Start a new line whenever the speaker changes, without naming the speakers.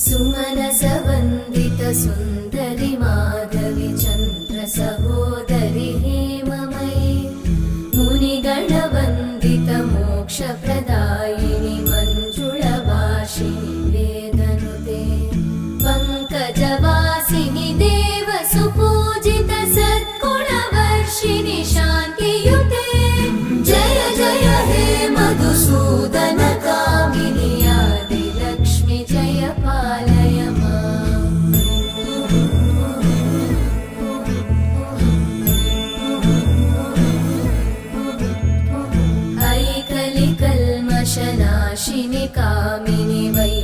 सुमनसवन्दित सुन्दरि माधवि चन्द्र सहोदरि हेममयि मुनिगणवन्दित मोक्षप्रदायिनि मञ्जुळभाषिणि वेदनुते पङ्कजवासिनि देवसुपूजित सद्गुणवर्षिणि शान्तियुते जय जय हे मधुसूदन कामिनि आदिलक्ष्मि जय पालय माम्। ऐकलिकल्मषनाशिनि कामिनि वै